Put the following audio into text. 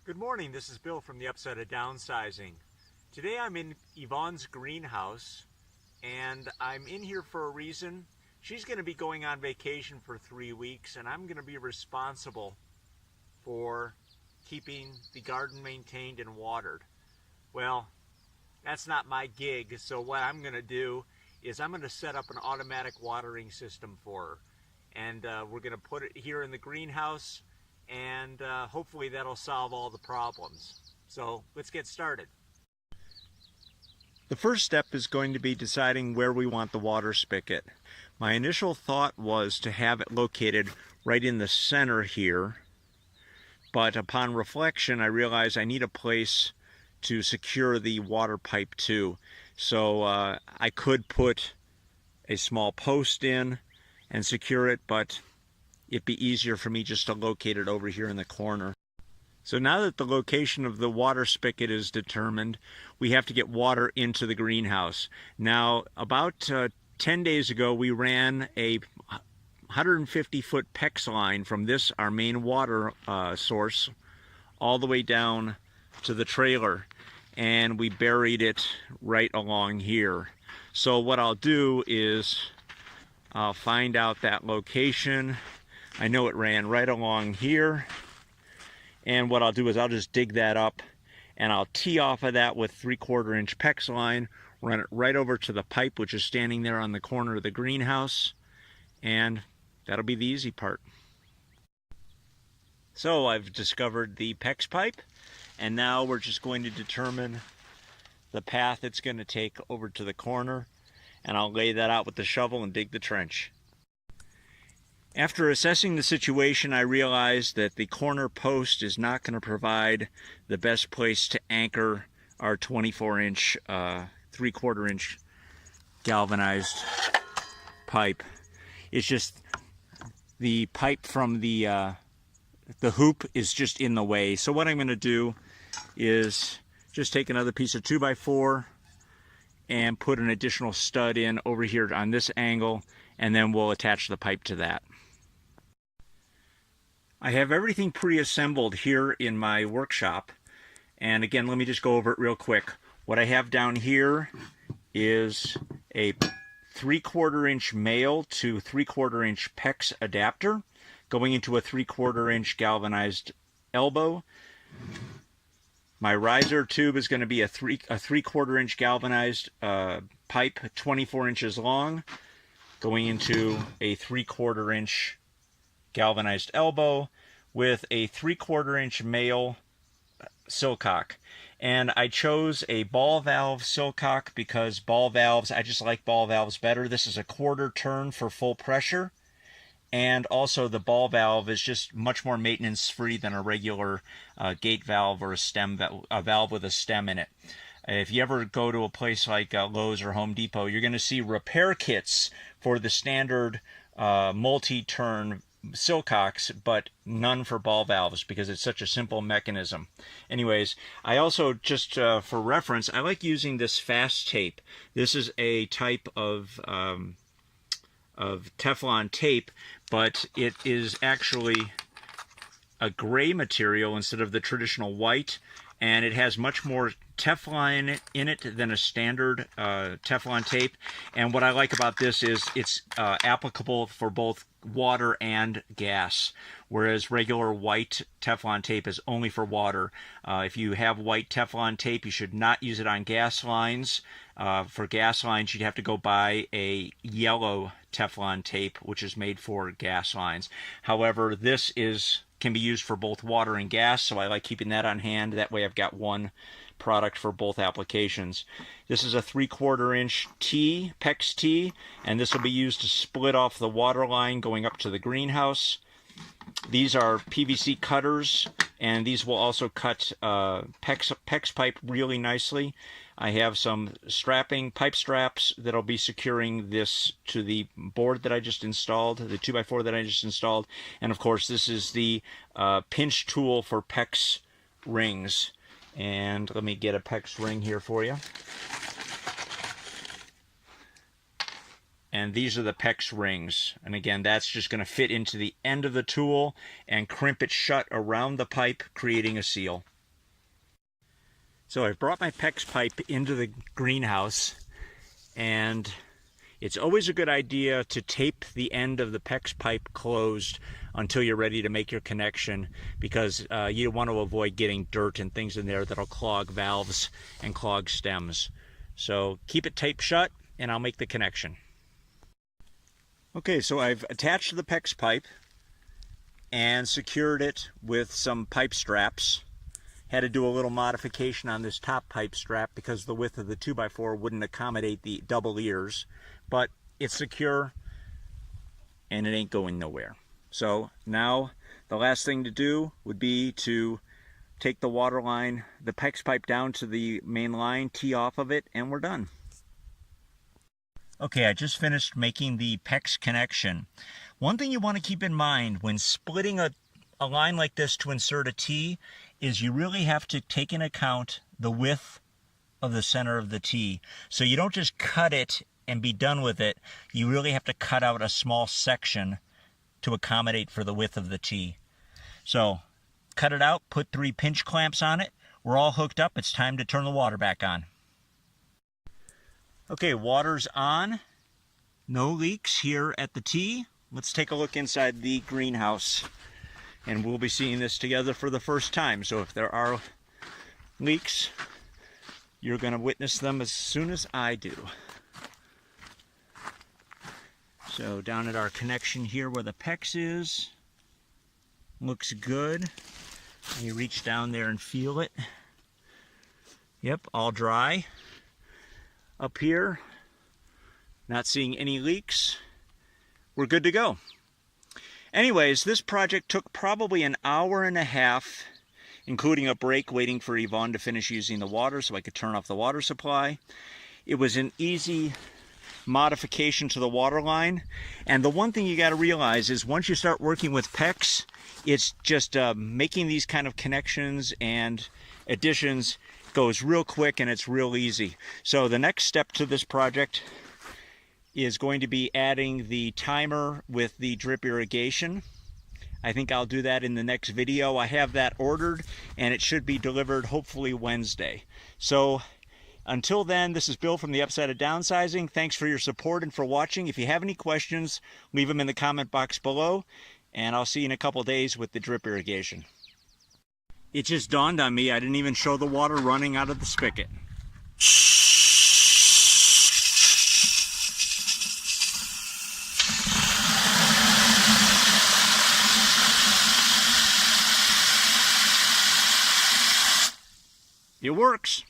Good morning, this is Bill from the Upside of Downsizing. Today I'm in Yvonne's greenhouse and I'm in here for a reason. She's going to be going on vacation for 3 weeks and I'm going to be responsible for keeping the garden maintained and watered. Well, that's not my gig, so what I'm going to do is I'm going to set up an automatic watering system for her. And we're going to put it here in the greenhouse, and hopefully that'll solve all the problems. So let's get started. The first step is going to be deciding where we want the water spigot. My initial thought was to have it located right in the center here, but upon reflection I realized I need a place to secure the water pipe to. So I could put a small post in and secure it, but it'd be easier for me just to locate it over here in the corner. So now that the location of the water spigot is determined, we have to get water into the greenhouse. Now, about 10 days ago, we ran a 150-foot PEX line from this, our main water source, all the way down to the trailer, and we buried it right along here. So what I'll do is I'll find out that location. I know it ran right along here, and what I'll do is I'll just dig that up and I'll tee off of that with 3/4 inch PEX line, run it right over to the pipe which is standing there on the corner of the greenhouse, and that'll be the easy part. So I've discovered the PEX pipe, and now we're just going to determine the path it's going to take over to the corner, and I'll lay that out with the shovel and dig the trench. After assessing the situation, I realized that the corner post is not going to provide the best place to anchor our 24-inch, 3/4 inch galvanized pipe. It's just the pipe from the hoop is just in the way. So what I'm going to do is just take another piece of 2x4 and put an additional stud in over here on this angle, and then we'll attach the pipe to that. I have everything pre-assembled here in my workshop, and again, let me just go over it real quick. What I have down here is a 3/4 inch male to 3/4 inch PEX adapter going into a 3/4 inch galvanized elbow. My riser tube is going to be a 3/4 inch galvanized pipe, 24 inches long, going into a 3/4 inch galvanized elbow with a 3/4 inch male silcock. And I chose a ball valve silcock because ball valves, I just like ball valves better. This is a 1/4 turn for full pressure. And also the ball valve is just much more maintenance free than a regular gate valve or a valve with a stem in it. If you ever go to a place like Lowe's or Home Depot, you're going to see repair kits for the standard multi-turn silcocks, but none for ball valves because it's such a simple mechanism. Anyways, I also, just for reference, I like using this fast tape. This is a type of Teflon tape, but it is actually a gray material instead of the traditional white, and it has much more Teflon in it than a standard Teflon tape. And what I like about this is it's applicable for both water and gas, whereas regular white Teflon tape is only for water. If you have white Teflon tape, you should not use it on gas lines. For gas lines, you'd have to go buy a yellow Teflon tape, which is made for gas lines. However, this can be used for both water and gas, so I like keeping that on hand. That way I've got one product for both applications. This is a 3/4 inch T, PEX T, and this will be used to split off the water line going up to the greenhouse. These are PVC cutters, and these will also cut PEX pipe really nicely. I have some pipe straps that'll be securing this to the board that I just installed, the 2x4 that I just installed. And of course, this is the pinch tool for PEX rings. And let me get a PEX ring here for you. And these are the PEX rings. And again, that's just going to fit into the end of the tool and crimp it shut around the pipe, creating a seal. So I've brought my PEX pipe into the greenhouse, and it's always a good idea to tape the end of the PEX pipe closed until you're ready to make your connection, because you want to avoid getting dirt and things in there that'll clog valves and clog stems. So keep it taped shut and I'll make the connection. Okay, so I've attached the PEX pipe and secured it with some pipe straps. Had to do a little modification on this top pipe strap because the width of the 2x4 wouldn't accommodate the double ears, but it's secure and it ain't going nowhere. So now the last thing to do would be to take the water line, the PEX pipe down to the main line, tee off of it, and we're done. Okay, I just finished making the PEX connection. One thing you want to keep in mind when splitting a line like this to insert a T is you really have to take into account the width of the center of the T. So you don't just cut it and be done with it. You really have to cut out a small section to accommodate for the width of the T. So cut it out, put 3 pinch clamps on it. We're all hooked up. It's time to turn the water back on. Okay, water's on. No leaks here at the T. Let's take a look inside the greenhouse. And we'll be seeing this together for the first time. So if there are leaks, you're going to witness them as soon as I do. So down at our connection here where the PEX is, looks good. You reach down there and feel it. Yep, all dry. Up here, not seeing any leaks. We're good to go. Anyways, this project took probably an hour and a half, including a break waiting for Yvonne to finish using the water so I could turn off the water supply. It was an easy modification to the water line. And the one thing you got to realize is once you start working with PEX, it's just making these kind of connections and additions goes real quick and it's real easy. So the next step to this project is going to be adding the timer with the drip irrigation. I think I'll do that in the next video. I have that ordered and it should be delivered hopefully Wednesday. So until then, this is Bill from the Upside of Downsizing. Thanks for your support and for watching. If you have any questions, leave them in the comment box below, and I'll see you in a couple days with the drip irrigation. It just dawned on me, I didn't even show the water running out of the spigot. It works.